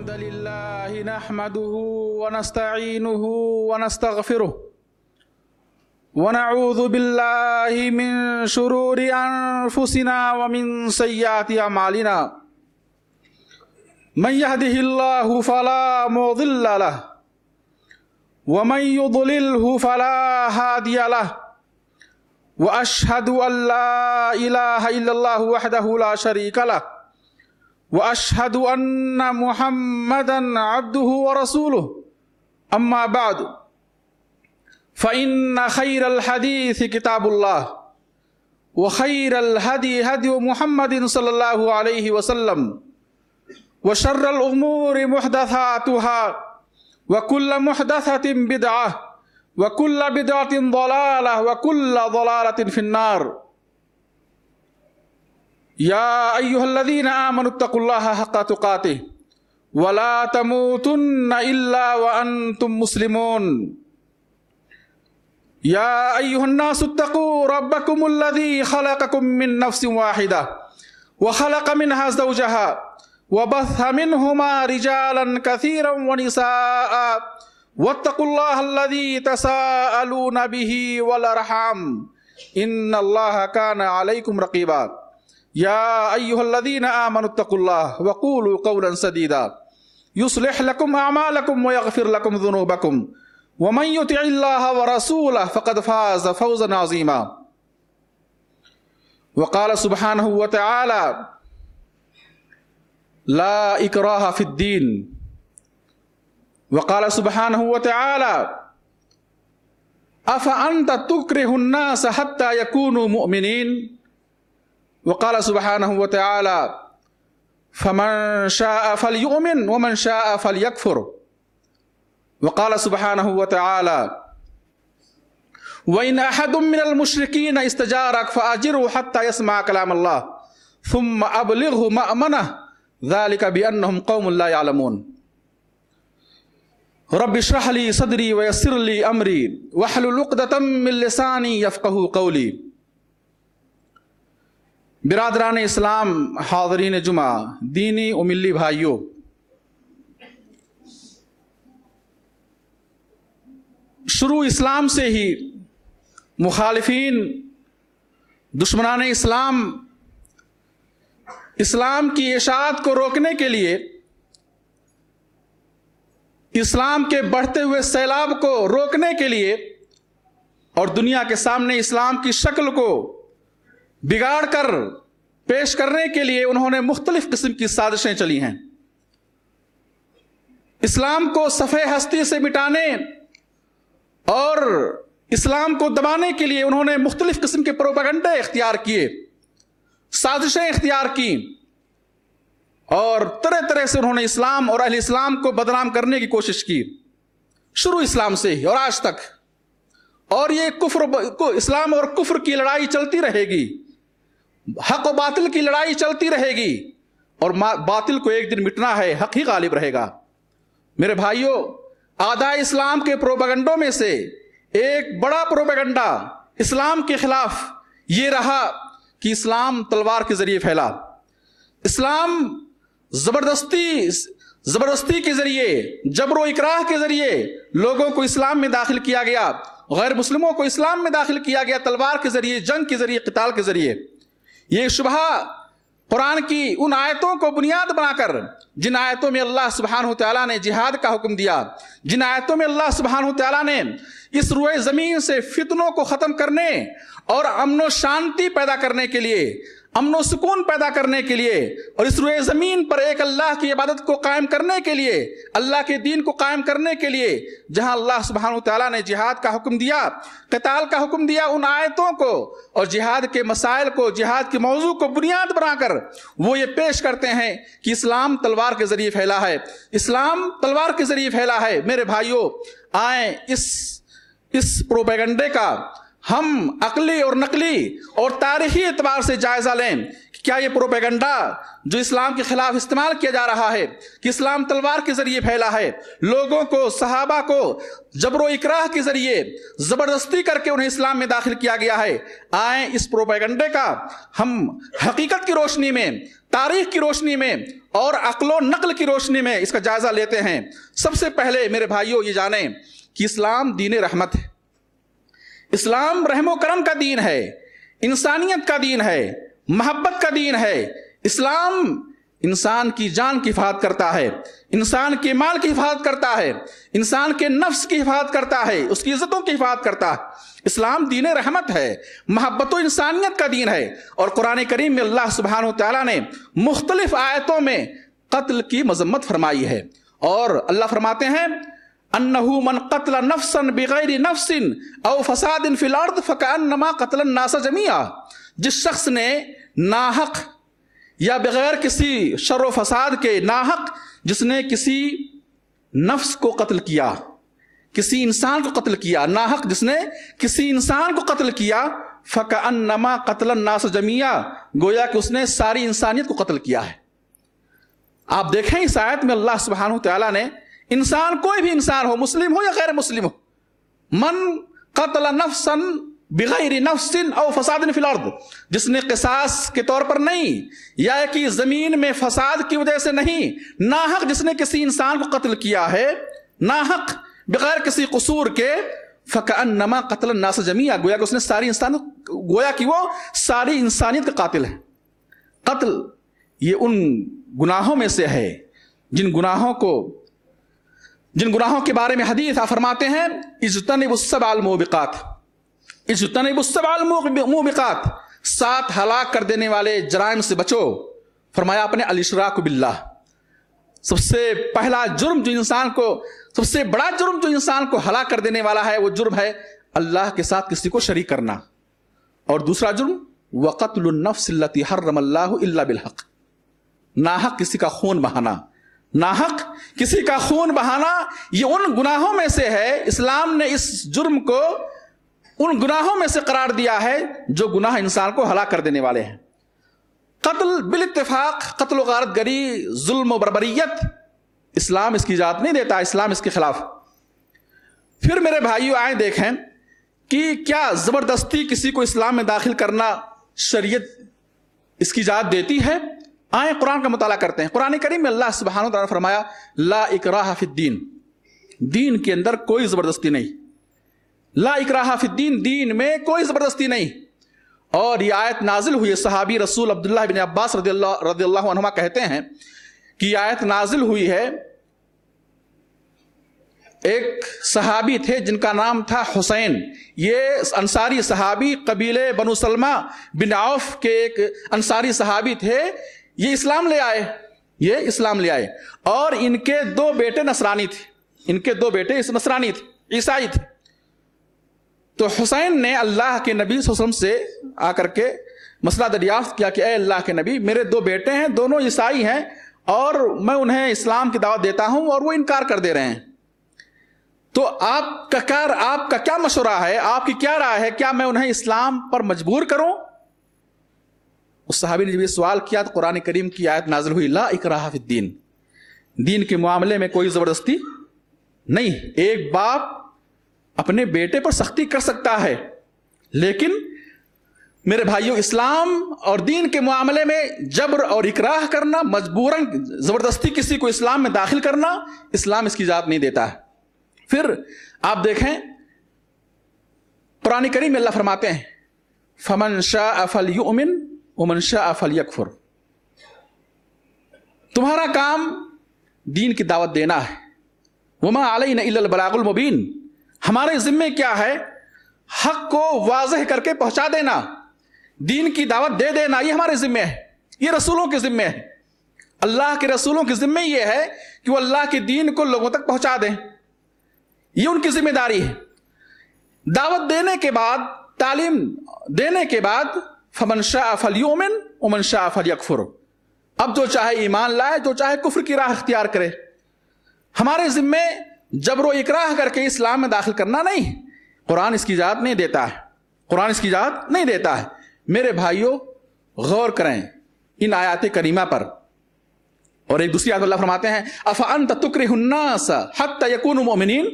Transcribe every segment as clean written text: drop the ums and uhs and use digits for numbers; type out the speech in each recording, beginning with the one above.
الحمد لله نحمده ونستعينه ونستغفره ونعوذ بالله من شرور أنفسنا ومن سيئات أعمالنا من يهده الله فلا مضل له ومن يضلله فلا هادي له وأشهد أن لا إله إلا الله وحده لا شريك له وأشهد أن محمدا عبده ورسوله أما بعد فإن خير الحديث كتاب الله وخير الهدي هدي محمد صلى الله عليه وسلم وشر الأمور محدثاتها وكل محدثة بدعة وكل بدعة ضلالة وكل ضلالة في النار يا أيها الذين آمنوا اتقوا الله حق تقاته ولا تموتن إلا وأنتم مسلمون يا أيها الناس اتقوا ربكم الذي خلقكم من نفس واحدة وخلق منها زوجها وبث منهما رجالا كثيرا ونساء واتقوا الله الذي تساءلون به والأرحام إن الله كان عليكم رقيبا يا أيها الذين آمنوا اتقوا الله وقولوا قولا سديدا يصلح لكم أعمالكم ويغفر لكم ذنوبكم ومن يطع الله ورسوله فقد فاز فوزا عظيما وقال سبحانه وتعالى لا إكراه في الدين وقال سبحانه وتعالى أفأنت تكره الناس حتى يكونوا مؤمنين وقال سبحانه وتعالى فمن شاء فليؤمن ومن شاء فليكفر وقال سبحانه وتعالى وإن أحد من المشركين استجارك فأجره حتى يسمع كلام الله ثم أبلغه مأمنه ذلك بأنهم قوم لا يعلمون رب اشرح لي صدري ويسر لي أمري واحلل عقدة من لساني يفقهوا قولي برادران اسلام، حاضرین جمعہ، دینی و ملی بھائیوں، شروع اسلام سے ہی مخالفین، دشمنان اسلام، اسلام کی اشاعت کو روکنے کے لیے، اسلام کے بڑھتے ہوئے سیلاب کو روکنے کے لیے اور دنیا کے سامنے اسلام کی شکل کو بگاڑ کر پیش کرنے کے لیے انہوں نے مختلف قسم کی سازشیں چلی ہیں۔ اسلام کو صفحہ ہستی سے مٹانے اور اسلام کو دبانے کے لیے انہوں نے مختلف قسم کے پروپیگنڈے اختیار کیے، سازشیں اختیار کی اور طرح طرح سے انہوں نے اسلام اور اہل اسلام کو بدنام کرنے کی کوشش کی، شروع اسلام سے ہی اور آج تک۔ اور یہ اسلام اور کفر کی لڑائی چلتی رہے گی، حق و باطل کی لڑائی چلتی رہے گی اور باطل کو ایک دن مٹنا ہے، حق ہی غالب رہے گا۔ میرے بھائیوں، اعداء اسلام کے پروپیگنڈوں میں سے ایک بڑا پروپیگنڈا اسلام کے خلاف یہ رہا کہ اسلام تلوار کے ذریعے پھیلا، اسلام زبردستی کے ذریعے، جبر و اکراہ کے ذریعے لوگوں کو اسلام میں داخل کیا گیا، غیر مسلموں کو اسلام میں داخل کیا گیا، تلوار کے ذریعے، جنگ کے ذریعے، قتال کے ذریعے۔ یہ شبہ قرآن کی ان آیتوں کو بنیاد بنا کر، جن آیتوں میں اللہ سبحانہ وتعالیٰ نے جہاد کا حکم دیا، جن آیتوں میں اللہ سبحانہ وتعالیٰ نے اس روئے زمین سے فتنوں کو ختم کرنے اور امن و شانتی پیدا کرنے کے لیے، امن و سکون پیدا کرنے کے لیے اور اس روئے زمین پر ایک اللہ کی عبادت کو قائم کرنے کے لیے، اللہ کے دین کو قائم کرنے کے لیے جہاں اللہ سبحانہ وتعالیٰ نے جہاد کا حکم دیا، قتال کا حکم دیا، ان آیتوں کو اور جہاد کے مسائل کو، جہاد کے موضوع کو بنیاد بنا کر وہ یہ پیش کرتے ہیں کہ اسلام تلوار کے ذریعے پھیلا ہے، اسلام تلوار کے ذریعے پھیلا ہے۔ میرے بھائیوں، آئیں اس پروپیگنڈے کا ہم عقلی اور نقلی اور تاریخی اعتبار سے جائزہ لیں کہ کیا یہ پروپیگنڈا جو اسلام کے خلاف استعمال کیا جا رہا ہے کہ اسلام تلوار کے ذریعے پھیلا ہے، لوگوں کو، صحابہ کو جبر و اکراہ کے ذریعے زبردستی کر کے انہیں اسلام میں داخل کیا گیا ہے، آئیں اس پروپیگنڈے کا ہم حقیقت کی روشنی میں، تاریخ کی روشنی میں اور عقل و نقل کی روشنی میں اس کا جائزہ لیتے ہیں، سب سے پہلے میرے بھائیوں یہ جانیں کہ اسلام دین رحمت ہے، اسلام رحم و کرم کا دین ہے، انسانیت کا دین ہے، محبت کا دین ہے۔ اسلام انسان کی جان کی حفاظت کرتا ہے، انسان کے مال کی حفاظت کرتا ہے، انسان کے نفس کی حفاظت کرتا ہے، اس کی عزتوں کی حفاظت کرتا ہے۔ اسلام دین رحمت ہے، محبت و انسانیت کا دین ہے۔ اور قرآن کریم میں اللہ سبحانہ و تعالیٰ نے مختلف آیتوں میں قتل کی مذمت فرمائی ہے، اور اللہ فرماتے ہیں انہ من قتل نفسا بغیر نفس او فساد فی الارض فکأنما قتل الناس جمیعا، جس شخص نے ناحق یا بغیر کسی شر و فساد کے ناحق جس نے کسی نفس کو قتل کیا، کسی انسان کو قتل کیا، ناحق جس نے کسی انسان کو قتل کیا، فکأنما قتل الناس جمیعا، گویا کہ اس نے ساری انسانیت کو قتل کیا ہے۔ آپ دیکھیں اس آیت میں اللہ سبحانہ تعالیٰ نے انسان، کوئی بھی انسان ہو، مسلم ہو یا غیر مسلم ہو، من قتل نفسا بغیر نفس او فساد فی الارض، جس نے قصاص کے طور پر نہیں یا کہ زمین میں فساد کی وجہ سے نہیں، ناحق جس نے کسی انسان کو قتل کیا ہے، ناحق بغیر کسی قصور کے، فکأنما قتل الناس جمیعا، گویا کہ اس نے ساری انسان، گویا کہ وہ ساری انسانیت کا قاتل ہے۔ قتل یہ ان گناہوں میں سے ہے جن گناہوں کے بارے میں حدیث فرماتے ہیں اجتنبوا السبع الموبقات، اجتنبوا السبع الموبقات، 7 ہلاک کر دینے والے جرائم سے بچو۔ فرمایا اپنے الاشراک باللہ، سب سے پہلا جرم جو انسان کو، سب سے بڑا جرم جو انسان کو ہلاک کر دینے والا ہے وہ جرم ہے اللہ کے ساتھ کسی کو شریک کرنا، اور دوسرا جرم وقتل النفس التي حرم اللہ الا بالحق، ناحق کسی کا خون بہانا، ناحق کسی کا خون بہانا یہ ان گناہوں میں سے ہے۔ اسلام نے اس جرم کو ان گناہوں میں سے قرار دیا ہے جو گناہ انسان کو ہلاک کر دینے والے ہیں۔ قتل بالاتفاق، قتل و غارت گری، ظلم و بربریت، اسلام اس کی اجازت نہیں دیتا، اسلام اس کے خلاف۔ پھر میرے بھائیو آئیں دیکھیں کہ کیا زبردستی کسی کو اسلام میں داخل کرنا شریعت اس کی اجازت دیتی ہے؟ آئیں قرآن کا مطالعہ کرتے ہیں۔ قرآن کریم میں اللہ سبحانہ وتعالیٰ نے فرمایا لا اکراہ فی الدین، دین کے اندر کوئی زبردستی نہیں، لا اکراہ فی الدین، دین میں کوئی زبردستی نہیں۔ اور یہ آیت نازل ہوئی، صحابی رسول عبداللہ بن عباس رضی اللہ عنہما کہتے ہیں کہ یہ آیت نازل ہوئی ہے، ایک صحابی تھے جن کا نام تھا حسین، یہ انصاری صحابی قبیلے بنو سلمہ بن عوف کے ایک انصاری صحابی تھے، یہ اسلام لے آئے، اور ان کے 2 بیٹے نصرانی تھے، ان کے 2 بیٹے نصرانی تھے، عیسائی تھے۔ تو حسین نے اللہ کے نبی صلی اللہ علیہ وسلم سے آ کر کے مسئلہ دریافت کیا کہ اے اللہ کے نبی، میرے 2 بیٹے ہیں، دونوں عیسائی ہیں، اور میں انہیں اسلام کی دعوت دیتا ہوں اور وہ انکار کر دے رہے ہیں، تو آپ کا کیا مشورہ ہے، آپ کی کیا رائے ہے، کیا میں انہیں اسلام پر مجبور کروں؟ اس صحابی نے جب یہ سوال کیا تو قرآن کریم کی آیت نازل ہوئی لا اکراہ فی الدین، دین کے معاملے میں کوئی زبردستی نہیں۔ ایک باپ اپنے بیٹے پر سختی کر سکتا ہے، لیکن میرے بھائیوں اسلام اور دین کے معاملے میں جبر اور اکراہ کرنا، مجبوراً زبردستی کسی کو اسلام میں داخل کرنا، اسلام اس کی اجازت نہیں دیتا ہے۔ پھر آپ دیکھیں قرآن کریم میں اللہ فرماتے ہیں فمن شاء فلیؤمن ومن شاء فلیکفر، تمہارا کام دین کی دعوت دینا ہے، وما علینا الا البلاغ المبین، ہمارے ذمے کیا ہے، حق کو واضح کر کے پہنچا دینا، دین کی دعوت دے دینا، یہ ہمارے ذمے ہے، یہ رسولوں کے ذمے ہے، اللہ کے رسولوں کے ذمے یہ ہے کہ وہ اللہ کے دین کو لوگوں تک پہنچا دیں، یہ ان کی ذمہ داری ہے۔ دعوت دینے کے بعد، تعلیم دینے کے بعد فمن شاء فلیؤمن ومن شاء فلیکفر، اب جو چاہے ایمان لائے، جو چاہے کفر کی راہ اختیار کرے، ہمارے ذمے جبر و اکراہ کر کے اسلام میں داخل کرنا نہیں، قرآن اس کی اجازت نہیں دیتا ہے، قرآن اس کی اجازت نہیں دیتا ہے۔ میرے بھائیوں غور کریں ان آیات کریمہ پر۔ اور ایک دوسری آیت اللہ فرماتے ہیں افانت تکرہ الناس حتی یکونوا مؤمنین،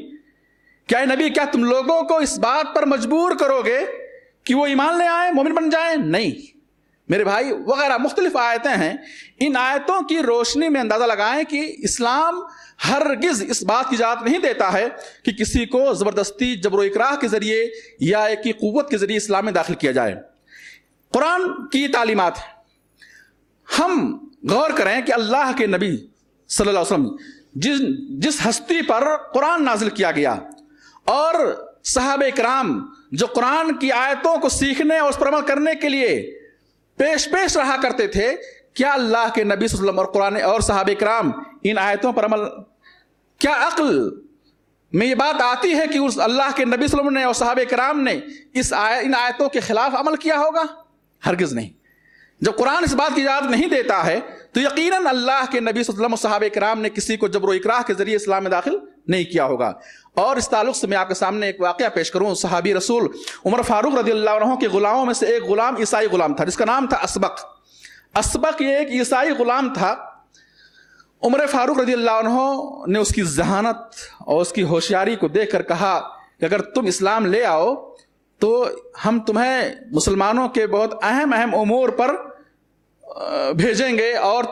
کیا نبی کیا تم لوگوں کو اس بات پر مجبور کرو گے کہ وہ ایمان لے آئیں، مومن بن جائیں؟ نہیں، میرے بھائی وغیرہ مختلف آیتیں ہیں. ان آیتوں کی روشنی میں اندازہ لگائیں کہ اسلام ہرگز اس بات کی اجازت نہیں دیتا ہے کہ کسی کو زبردستی جبر و اکراہ کے ذریعے یا ایک کی قوت کے ذریعے اسلام میں داخل کیا جائے. قرآن کی یہ تعلیمات ہیں. ہم غور کریں کہ اللہ کے نبی صلی اللہ علیہ وسلم جس ہستی پر قرآن نازل کیا گیا اور صحابہ کرام جو قرآن کی آیتوں کو سیکھنے اور اس پر عمل کرنے کے لیے پیش رہا کرتے تھے, کیا اللہ کے نبی صلی اللہ علیہ وسلم اور قرآن اور صحابہ کرام ان آیتوں پر عمل, کیا عقل میں یہ بات آتی ہے کہ اس اللہ کے نبی صلی اللہ علیہ وسلم نے اور صحابہ کرام نے ان آیتوں کے خلاف عمل کیا ہوگا؟ ہرگز نہیں. جب قرآن اس بات کی اجازت نہیں دیتا ہے تو یقیناً اللہ کے نبی صلی اللہ علیہ وسلم اور صحابہ کرام نے کسی کو جبر و اکراہ کے ذریعے اسلام میں داخل نہیں کیا ہوگا. اور اس تعلق سے میں آپ کے سامنے ایک واقعہ پیش کروں. صحابی رسول عمر فاروق رضی اللہ عنہ کے غلاموں میں سے ایک غلام عیسائی غلام تھا جس کا نام تھا اسبق یہ ایک عیسائی غلام تھا. عمر فاروق رضی اللہ عنہ نے اس کی ذہانت اور اس کی ہوشیاری کو دیکھ کر کہا کہ اگر تم اسلام لے آؤ تو ہم تمہیں مسلمانوں کے بہت اہم امور پر بھیجیں گے اور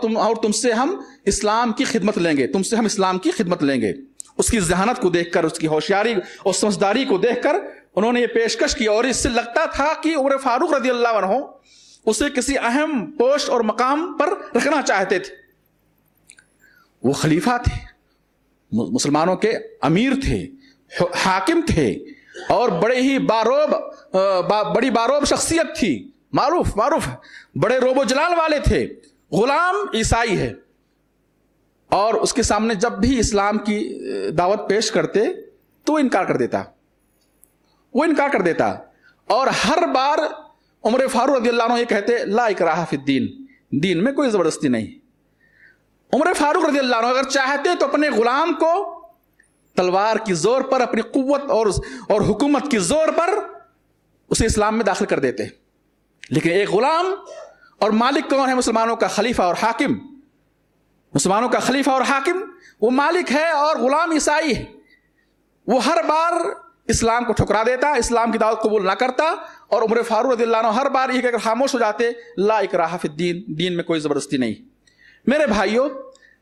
تم سے ہم اسلام کی خدمت لیں گے, اسلام کی خدمت لیں گے. اس کی ذہانت کو دیکھ کر, اس کی ہوشیاری اور سمجھداری کو دیکھ کر انہوں نے یہ پیشکش کی, اور اس سے لگتا تھا کہ عمر فاروق رضی اللہ عنہ اسے کسی اہم پوسٹ اور مقام پر رکھنا چاہتے تھے. وہ خلیفہ تھے, مسلمانوں کے امیر تھے, حاکم تھے, اور بڑی باروب شخصیت تھی, معروف بڑے روب و جلال والے تھے. غلام عیسائی ہے اور اس کے سامنے جب بھی اسلام کی دعوت پیش کرتے تو وہ انکار کر دیتا اور ہر بار عمر فاروق رضی اللہ عنہ یہ کہتے لا اکراہ فی الدین, دین میں کوئی زبردستی نہیں. عمر فاروق رضی اللہ عنہ اگر چاہتے تو اپنے غلام کو تلوار کی زور پر, اپنی قوت اور حکومت کی زور پر اسے اسلام میں داخل کر دیتے. لیکن ایک غلام, اور مالک کون ہے؟ مسلمانوں کا خلیفہ اور حاکم. وہ مالک ہے اور غلام عیسائی ہے. وہ ہر بار اسلام کو ٹھکرا دیتا, اسلام کی دعوت قبول نہ کرتا, اور عمر فاروق رضی اللہ عنہ ہر بار یہ کہہ کر خاموش ہو جاتے لا اکراہ فی الدین, دین میں کوئی زبردستی نہیں. میرے بھائیوں,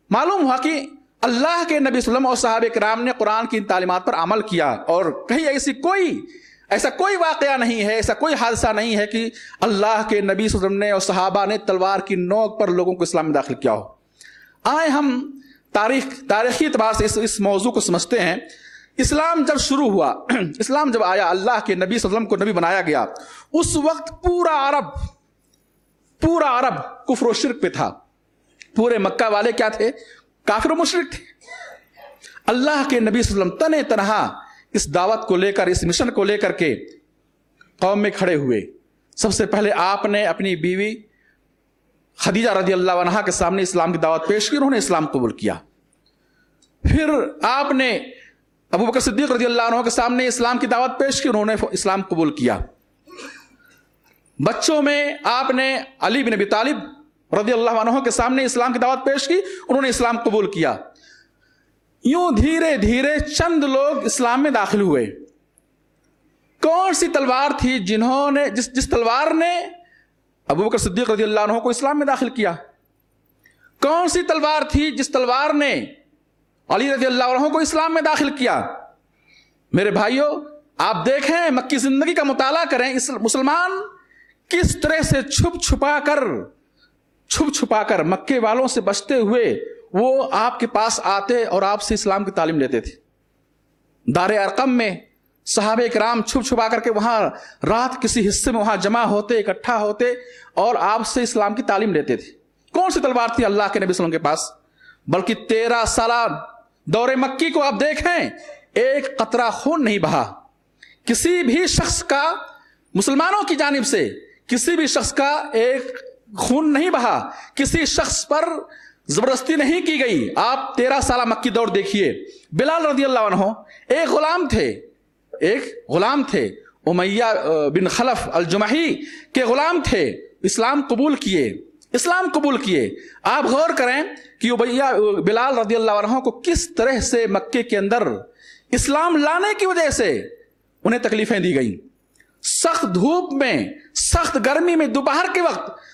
معلوم ہوا کہ اللہ کے نبی صلی اللہ علیہ وسلم اور صحابہ کرام نے قرآن کی ان تعلیمات پر عمل کیا, اور کہیں ایسا کوئی واقعہ نہیں ہے, ایسا کوئی حادثہ نہیں ہے کہ اللہ کے نبی صلی اللہ علیہ وسلم نے اور صحابہ نے تلوار کی نوک پر لوگوں کو اسلام میں داخل کیا ہو. آئے ہم تاریخی اعتبار سے اس موضوع کو سمجھتے ہیں. اسلام جب شروع ہوا, اسلام جب آیا, اللہ کے نبی صلی اللہ علیہ وسلم کو نبی بنایا گیا, اس وقت پورا عرب کفر و شرک پہ تھا. پورے مکہ والے کیا تھے؟ کافر و مشرک تھے. اللہ کے نبی صلی اللہ علیہ وسلم تنے تنہا اس دعوت کو لے کر, اس مشن کو لے کر کے قوم میں کھڑے ہوئے. سب سے پہلے آپ نے اپنی بیوی خدیجہ رضی اللہ عنہا کے سامنے اسلام کی دعوت پیش کی, انہوں نے اسلام قبول کیا. پھر آپ نے ابو بکر صدیق رضی اللہ عنہ کے سامنے اسلام کی دعوت پیش کی, انہوں نے اسلام قبول کیا. بچوں میں آپ نے علی بن ابی طالب رضی اللہ عنہ کے سامنے اسلام کی دعوت پیش کی, انہوں نے اسلام قبول کیا. یوں دھیرے دھیرے چند لوگ اسلام میں داخل ہوئے. کون سی تلوار تھی جس تلوار نے ابو بکر صدیق رضی اللہ عنہ کو اسلام میں داخل کیا؟ کون سی تلوار تھی جس تلوار نے علی رضی اللہ عنہ کو اسلام میں داخل کیا؟ میرے بھائیوں, آپ دیکھیں, مکی زندگی کا مطالعہ کریں, مسلمان کس طرح سے چھپ چھپا کر مکے والوں سے بچتے ہوئے وہ آپ کے پاس آتے اور آپ سے اسلام کی تعلیم لیتے تھے. دار ارقم میں صحابہ کرام چھپ چھپا کر کے وہاں رات کسی حصے میں وہاں جمع ہوتے, اکٹھا ہوتے اور آپ سے اسلام کی تعلیم لیتے تھے. کون سی تلوار تھی اللہ کے نبی صلی اللہ علیہ وسلم کے پاس؟ بلکہ 13 سالہ دور مکی کو آپ دیکھیں, ایک قطرہ خون نہیں بہا. کسی بھی شخص کا, مسلمانوں کی جانب سے کسی بھی شخص کا ایک خون نہیں بہا, کسی شخص پر زبردستی نہیں کی گئی. آپ 13 سالہ مکی دور دیکھیے. بلال رضی اللہ عنہ ایک غلام تھے, امیہ بن خلف الجمحی کے غلام تھے. اسلام قبول کیے. آپ غور کریں کہ بلال رضی اللہ عنہ کو کس طرح سے مکے کے اندر اسلام لانے کی وجہ سے انہیں تکلیفیں دی گئیں. سخت دھوپ میں, سخت گرمی میں, دوپہر کے وقت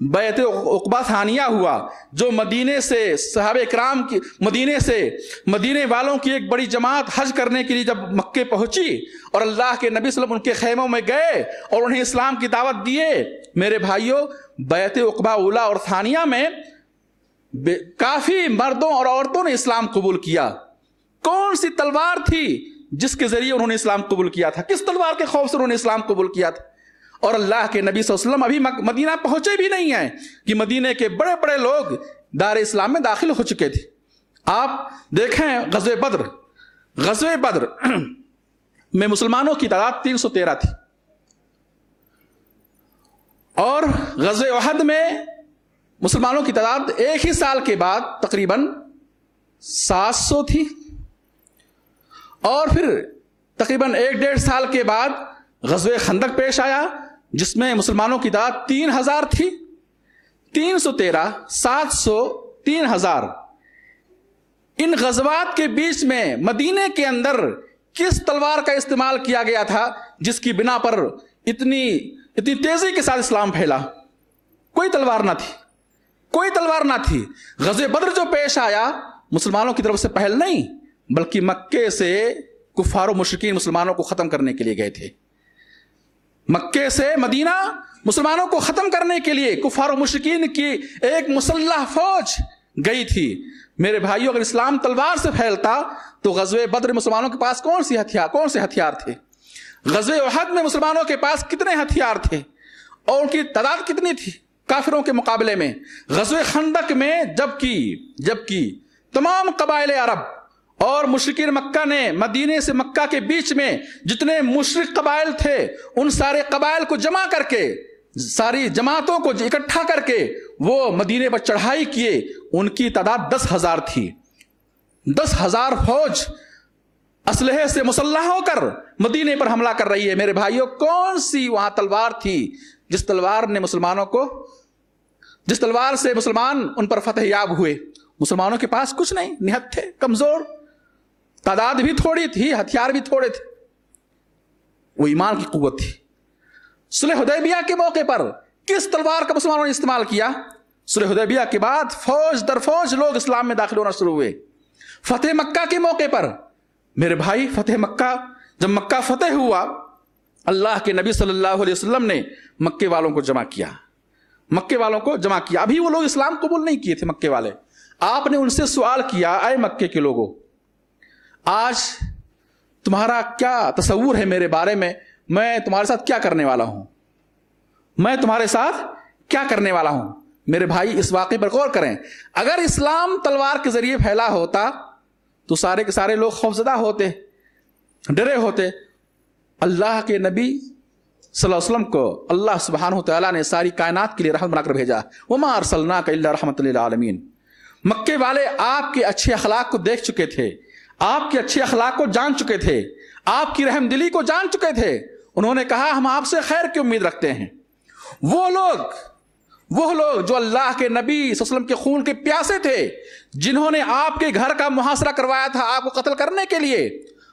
بیعت عقبہ ثانیہ ہوا، جو مدینے سے صحابہ کرام کی مدینے والوں کی ایک بڑی جماعت حج کرنے کے لیے جب مکے پہنچی اور اللہ کے نبی صلی اللہ علیہ وسلم ان کے خیموں میں گئے اور انہیں اسلام کی دعوت دیے، میرے بھائیوں بیعت عقبہ اولا اور ثانیہ میں کافی مردوں اور عورتوں نے اسلام قبول کیا۔ کون سی تلوار تھی جس کے ذریعے انہوں نے اسلام قبول کیا تھا؟ کس تلوار کے خوف سے انہوں نے اسلام قبول کیا تھا؟ اور اللہ کے نبی صلی اللہ علیہ وسلم ابھی مدینہ پہنچے بھی نہیں ہیں کہ مدینے کے بڑے بڑے لوگ دار اسلام میں داخل ہو چکے تھے۔ آپ دیکھیں غزوہ بدر میں مسلمانوں کی تعداد 313 تھی، اور غزوہ احد میں مسلمانوں کی تعداد ایک ہی سال کے بعد تقریباً 700 تھی، اور پھر تقریباً 1.5 سال کے بعد غزوہ خندق پیش آیا جس میں مسلمانوں کی تعداد 3000 تھی۔ 313 700 3000 ان غزوات کے بیچ میں مدینے کے اندر کس تلوار کا استعمال کیا گیا تھا جس کی بنا پر اتنی تیزی کے ساتھ اسلام پھیلا؟ کوئی تلوار نہ تھی۔ غزوہ بدر جو پیش آیا مسلمانوں کی طرف سے پہل نہیں، بلکہ مکے سے کفار و مشرکین مسلمانوں کو ختم کرنے کے لیے گئے تھے۔ مکے سے مدینہ مسلمانوں کو ختم کرنے کے لیے کفار و مشرکین کی ایک مسلح فوج گئی تھی۔ میرے بھائیوں اگر اسلام تلوار سے پھیلتا تو غزوہ بدر مسلمانوں کے پاس کون سے ہتھیار تھے؟ غزوہ احد میں مسلمانوں کے پاس کتنے ہتھیار تھے اور ان کی تعداد کتنی تھی کافروں کے مقابلے میں؟ غزوہ خندق میں جبکہ تمام قبائل عرب اور مشرکین مکہ نے مدینے سے مکہ کے بیچ میں جتنے مشرک قبائل تھے ان سارے قبائل کو جمع کر کے، ساری جماعتوں کو اکٹھا کر کے وہ مدینے پر چڑھائی کیے۔ ان کی تعداد 10,000 تھی۔ 10,000 فوج اسلحے سے مسلح ہو کر مدینے پر حملہ کر رہی ہے۔ میرے بھائیوں کون سی وہاں تلوار تھی جس تلوار سے مسلمان ان پر فتح یاب ہوئے؟ مسلمانوں کے پاس کچھ نہیں، نہت تھے، کمزور، تعداد بھی تھوڑی تھی، ہتھیار بھی تھوڑے تھے۔ وہ ایمان کی قوت تھی۔ صلح حدیبیہ کے موقع پر کس تلوار کا مسلمانوں نے استعمال کیا؟ صلح حدیبیہ کے بعد فوج در فوج لوگ اسلام میں داخل ہونا شروع ہوئے۔ فتح مکہ کے موقع پر میرے بھائی جب مکہ فتح ہوا، اللہ کے نبی صلی اللہ علیہ وسلم نے مکے والوں کو جمع کیا۔ ابھی وہ لوگ اسلام قبول نہیں کیے تھے مکے والے۔ آپ نے ان سے سوال کیا، اے مکے کے لوگوں، آج تمہارا کیا تصور ہے میرے بارے میں تمہارے ساتھ کیا کرنے والا ہوں؟ میرے بھائی اس واقعے پر غور کریں۔ اگر اسلام تلوار کے ذریعے پھیلا ہوتا تو سارے کے سارے لوگ خوفزدہ ہوتے، ڈرے ہوتے۔ اللہ کے نبی صلی اللہ علیہ وسلم کو اللہ سبحانہ وتعالیٰ نے ساری کائنات کے لیے رحمت بنا کر بھیجا۔ وما ارسلناک الا رحمۃ للعالمین۔ مکے والے آپ کے اچھے اخلاق کو دیکھ چکے تھے، آپ کے اچھے اخلاق کو جان چکے تھے، آپ کی رحم دلی کو جان چکے تھے۔ انہوں نے کہا ہم آپ سے خیر کی امید رکھتے ہیں۔ وہ لوگ جو اللہ کے نبی صلی اللہ علیہ وسلم کے خون کے پیاسے تھے، جنہوں نے آپ کے گھر کا محاصرہ کروایا تھا آپ کو قتل کرنے کے لیے،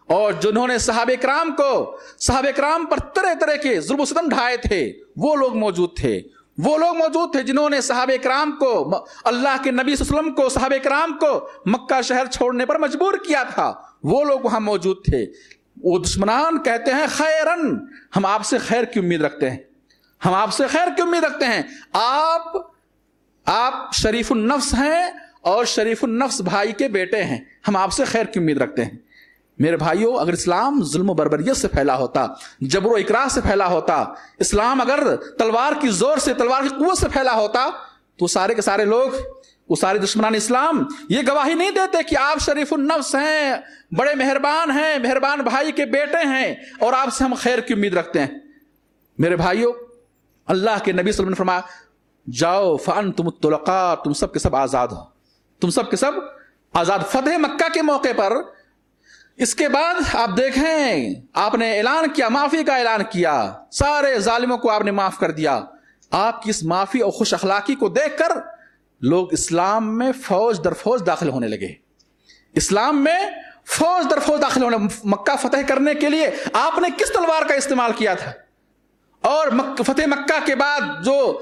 اور جنہوں نے صحابہ کرام پر طرح طرح کے ظلم و ستم ڈھائے تھے، وہ لوگ موجود تھے جنہوں نے صحابہ کرام کو، اللہ کے نبی صلی اللہ علیہ وسلم کو، صحابہ کرام کو مکہ شہر چھوڑنے پر مجبور کیا تھا۔ وہ لوگ وہاں موجود تھے۔ وہ دشمنان کہتے ہیں خیرن، ہم آپ سے خیر کی امید رکھتے ہیں، آپ شریف النفس ہیں اور شریف النفس بھائی کے بیٹے ہیں، ہم آپ سے خیر کی امید رکھتے ہیں۔ میرے بھائیوں اگر اسلام ظلم و بربریت سے پھیلا ہوتا، جبر و اکراہ سے پھیلا ہوتا، اسلام اگر تلوار کی زور سے، تلوار کی قوت سے پھیلا ہوتا تو سارے کے سارے لوگ، وہ سارے دشمنان اسلام یہ گواہی نہیں دیتے کہ آپ شریف النفس ہیں، بڑے مہربان ہیں، مہربان بھائی کے بیٹے ہیں اور آپ سے ہم خیر کی امید رکھتے ہیں۔ میرے بھائیوں اللہ کے نبی صلی اللہ علیہ وسلم نے فرمایا جاؤ فانتم الطلقاء، تم سب کے سب آزاد ہو، فتح مکہ کے موقع پر۔ اس کے بعد آپ دیکھیں آپ نے اعلان کیا، معافی کا اعلان کیا، سارے ظالموں کو آپ نے معاف کر دیا۔ آپ کی اس معافی اور خوش اخلاقی کو دیکھ کر لوگ اسلام میں فوج در فوج داخل ہونے لگے۔ مکہ فتح کرنے کے لیے آپ نے کس تلوار کا استعمال کیا تھا؟ اور فتح مکہ کے بعد جو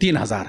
3000।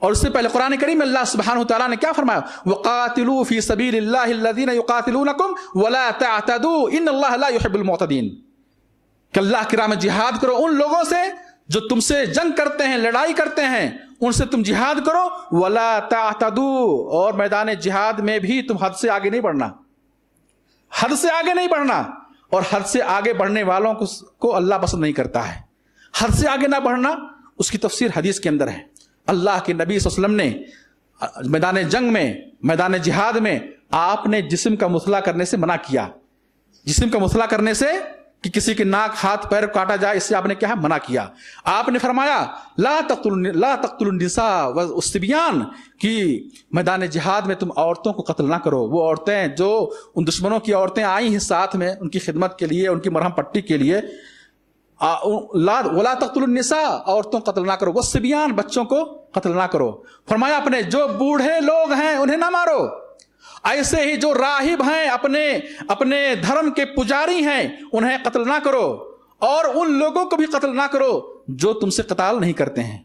اور اس سے پہلے قرآن کریم میں اللہ سبحانہ تعالیٰ نے کیا فرمایا؟ وَقَاتِلُوا فِي سَبِيلِ اللَّهِ الَّذِينَ يُقَاتِلُونَكُمْ وَلَا تَعْتَدُوا إِنَّ اللَّهَ لَا يُحِبُّ الْمُعْتَدِينَ، کہ اللہ کی راہ میں جہاد کرو ان لوگوں سے جو تم سے جنگ کرتے ہیں، لڑائی کرتے ہیں، ان سے تم جہاد کرو. وَلَا تَعْتَدُوا، اور میدان جہاد میں بھی تم حد سے آگے نہیں بڑھنا، حد سے آگے نہیں بڑھنا. اور حد سے آگے بڑھنے والوں کو اللہ پسند نہیں کرتا ہے. حد سے آگے نہ بڑھنا، اس کی تفسیر حدیث کے اندر ہے. اللہ کے نبی صلی اللہ علیہ وسلم نے میدان جنگ میں، میدان جہاد میں آپ نے جسم کا مثلا کرنے سے منع کیا. جسم کا مثلا کرنے سے کہ کسی کے ناک ہاتھ پیر کاٹا جائے، اس سے آپ نے کیا ہے؟ منع کیا. آپ نے فرمایا لا تقتلوا النساء والصبیان، کہ میدان جہاد میں تم عورتوں کو قتل نہ کرو. وہ عورتیں جو ان دشمنوں کی عورتیں آئی ہیں ساتھ میں ان کی خدمت کے لیے، ان کی مرہم پٹی کے لیے، ولا تقتلوا النساء، عورتوں کو قتل نہ کرو، والصبیان، بچوں کو قتل نہ کرو. فرمایا اپنے جو بوڑھے لوگ ہیں انہیں نہ مارو. ایسے ہی جو راہب ہیں، اپنے دھرم کے پجاری ہیں، انہیں قتل نہ کرو. اور ان لوگوں کو بھی قتل نہ کرو جو تم سے قتال نہیں کرتے ہیں،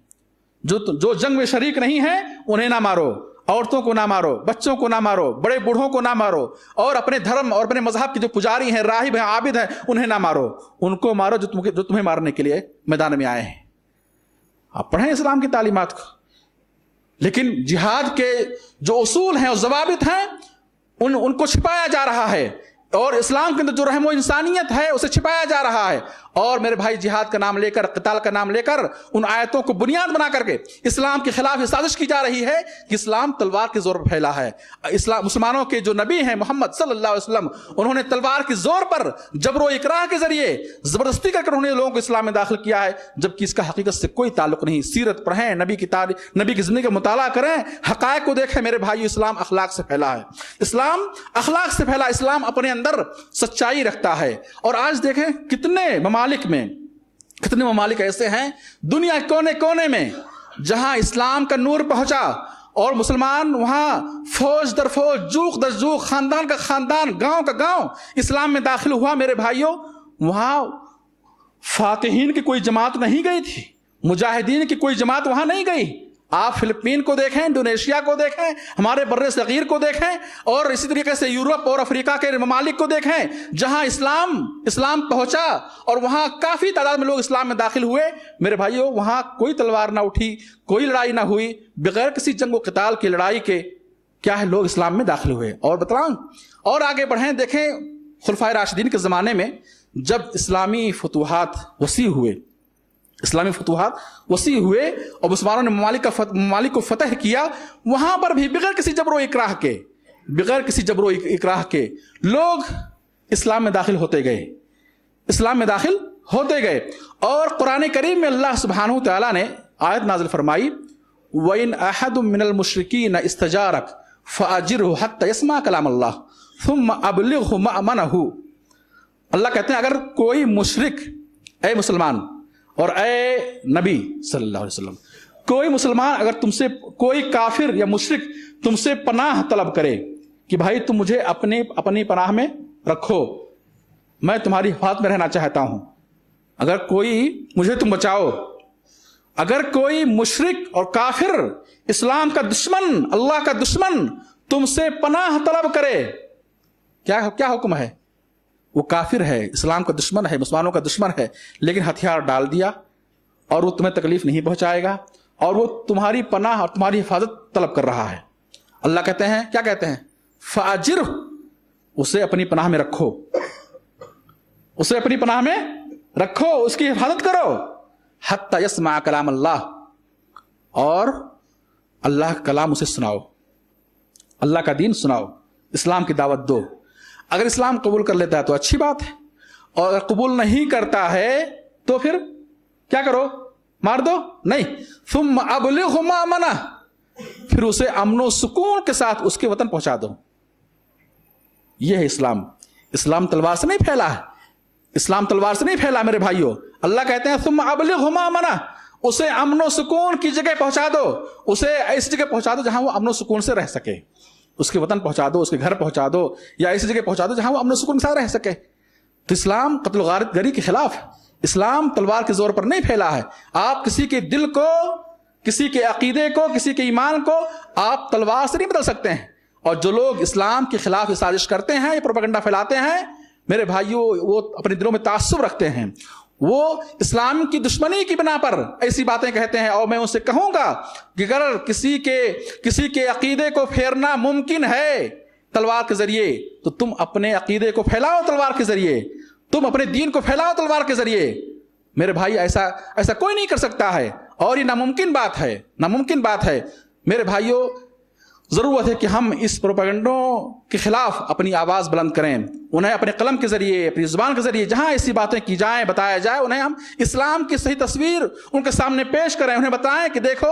جو جنگ میں شریک نہیں ہیں، انہیں نہ مارو. عورتوں کو نہ مارو، بچوں کو نہ مارو، بڑے بوڑھوں کو نہ مارو، اور اپنے دھرم اور اپنے مذہب کے جو پجاری ہیں، راہب ہیں، عابد ہیں، انہیں نہ مارو. ان کو مارو جو تمہیں مارنے کے لیے میدان میں آئے ہیں. آپ پڑھیں اسلام کی تعلیمات کو. لیکن جہاد کے جو اصول ہیں اور ضوابط ہیں ان کو چھپایا جا رہا ہے، اور اسلام کے اندر جو رحم و انسانیت ہے اسے چھپایا جا رہا ہے. اور میرے بھائی، جہاد کا نام لے کر، قتال کا نام لے کر، ان آیتوں کو بنیاد بنا کر کے اسلام کے خلاف یہ سازش کی جا رہی ہے کہ اسلام تلوار کے زور پر پھیلا ہے. مسلمانوں کے جو نبی ہیں محمد صلی اللہ علیہ وسلم، انہوں نے تلوار کے زور پر، جبر و اکراہ کے ذریعے، زبردستی کر انہوں نے لوگوں کو اسلام میں داخل کیا ہے، جبکہ اس کا حقیقت سے کوئی تعلق نہیں. سیرت پڑھیں، نبی کی زندگی کا مطالعہ کریں، حقائق کو دیکھیں. میرے بھائی، اسلام اخلاق سے پھیلا ہے. اسلام اخلاق سے پھیلا. اسلام اپنے اندر سچائی رکھتا ہے. اور آج دیکھیں کتنے ممالک ایسے ہیں دنیا کونے کونے میں جہاں اسلام کا نور پہنچا، اور مسلمان وہاں فوج در فوج، جوق در جوق، خاندان کا خاندان، گاؤں کا گاؤں اسلام میں داخل ہوا. میرے بھائیوں، وہاں فاتحین کی کوئی جماعت نہیں گئی تھی، مجاہدین کی کوئی جماعت وہاں نہیں گئی. آپ فلپین کو دیکھیں، انڈونیشیا کو دیکھیں، ہمارے بر صغیر کو دیکھیں، اور اسی طریقے سے یورپ اور افریقہ کے ممالک کو دیکھیں جہاں اسلام پہنچا اور وہاں کافی تعداد میں لوگ اسلام میں داخل ہوئے. میرے بھائیوں، وہاں کوئی تلوار نہ اٹھی، کوئی لڑائی نہ ہوئی، بغیر کسی جنگ و قتال کی لڑائی کے کیا ہے لوگ اسلام میں داخل ہوئے. اور بتاؤں، اور آگے بڑھیں، دیکھیں خلفائے راشدین کے زمانے میں جب اسلامی فتوحات وسیع ہوئے اور مسلمانوں نے ممالک کو فتح کیا، وہاں پر بھی بغیر کسی جبر و اکراہ کے لوگ اسلام میں داخل ہوتے گئے. اور قرآن کریم میں اللہ سبحانہ تعالیٰ نے آیت نازل فرمائی، وَإِنْ أَحَدٌ مِّنَ الْمُشْرِكِينَ اسْتَجَارَكَ فَأَجِرْهُ حَتَّى يَسْمَعَ كَلَامَ اللَّهِ ثُمَّ أَبْلِغْهُ مَأْمَنَهُ. اللہ کہتے ہیں اگر کوئی مشرک، اے مسلمان اور اے نبی صلی اللہ علیہ وسلم، کوئی مسلمان اگر تم سے، کوئی کافر یا مشرک تم سے پناہ طلب کرے کہ بھائی تم مجھے اپنی پناہ میں رکھو، میں تمہاری حفاظت میں رہنا چاہتا ہوں، اگر کوئی مجھے تم بچاؤ. اگر کوئی مشرک اور کافر، اسلام کا دشمن، اللہ کا دشمن تم سے پناہ طلب کرے، کیا حکم ہے؟ وہ کافر ہے، اسلام کا دشمن ہے، مسلمانوں کا دشمن ہے، لیکن ہتھیار ڈال دیا اور وہ تمہیں تکلیف نہیں پہنچائے گا، اور وہ تمہاری پناہ اور تمہاری حفاظت طلب کر رہا ہے. اللہ کہتے ہیں، کیا کہتے ہیں؟ فَأَجِرْهُ، اسے اپنی پناہ میں رکھو، اسے اپنی پناہ میں رکھو، اس کی حفاظت کرو. حَتَّى يَسْمَعَ كَلَامَ اللَّهِ، اور اللہ کا کلام اسے سناؤ، اللہ کا دین سناؤ، اسلام کی دعوت دو. اگر اسلام قبول کر لیتا ہے تو اچھی بات ہے، اور اگر قبول نہیں کرتا ہے تو پھر کیا کرو؟ مار دو؟ نہیں. ثم ابلغ مأمنہ، پھر اسے امن و سکون کے ساتھ اس کے وطن پہنچا دو. یہ ہے اسلام. اسلام تلوار سے نہیں پھیلا ہے، اسلام تلوار سے نہیں پھیلا میرے بھائیوں. اللہ کہتے ہیں ثم ابلغ مأمنہ، اسے امن و سکون کی جگہ پہنچا دو، اسے ایسی جگہ پہنچا دو جہاں وہ امن و سکون سے رہ سکے. اس کے وطن پہنچا دو، اس کے گھر پہنچا دو، یا ایسی جگہ پہنچا دو جہاں وہ امن و سکون کے ساتھ رہ سکے. تو اسلام قتل و غارت گری کے خلاف ہے. اسلام تلوار کے زور پر نہیں پھیلا ہے. آپ کسی کے دل کو کسی کے عقیدے کو، کسی کے ایمان کو آپ تلوار سے نہیں بدل سکتے ہیں. اور جو لوگ اسلام کے خلاف سازش کرتے ہیں یا پروپیگنڈا پھیلاتے ہیں میرے بھائیوں، وہ اپنے دلوں میں تعصب رکھتے ہیں، وہ اسلام کی دشمنی کی بنا پر ایسی باتیں کہتے ہیں. اور میں ان سے کہوں گا کہ اگر کسی کے عقیدے کو پھیرنا ممکن ہے تلوار کے ذریعے تو تم اپنے عقیدے کو پھیلاؤ تلوار کے ذریعے، تم اپنے دین کو پھیلاؤ تلوار کے ذریعے. میرے بھائی ایسا کوئی نہیں کر سکتا ہے، اور یہ ناممکن بات ہے. میرے بھائیوں، ضرورت ہے کہ ہم اس پروپیگنڈوں کے خلاف اپنی آواز بلند کریں، انہیں اپنے قلم کے ذریعے، اپنی زبان کے ذریعے جہاں ایسی باتیں کی جائیں، بتایا جائے، انہیں ہم اسلام کی صحیح تصویر ان کے سامنے پیش کریں، انہیں بتائیں کہ دیکھو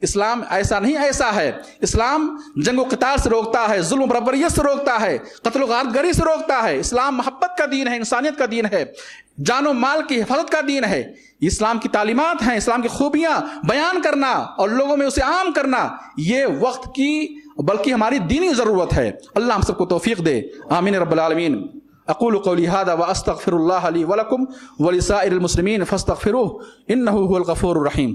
اسلام ایسا نہیں، ایسا ہے. اسلام جنگ و قتال سے روکتا ہے، ظلم و بربریت سے روکتا ہے، قتل و غارت گری سے روکتا ہے. اسلام محبت کا دین ہے، انسانیت کا دین ہے، جان و مال کی حفاظت کا دین ہے. اسلام کی تعلیمات ہیں، اسلام کی خوبیاں بیان کرنا اور لوگوں میں اسے عام کرنا یہ وقت کی بلکہ ہماری دینی ضرورت ہے. اللہ ہم سب کو توفیق دے، آمین رب العالمین. اقول قولی هذا واستغفر الله لي ولكم ولسائر المسلمين فاستغفروه انه هو الغفور الرحيم.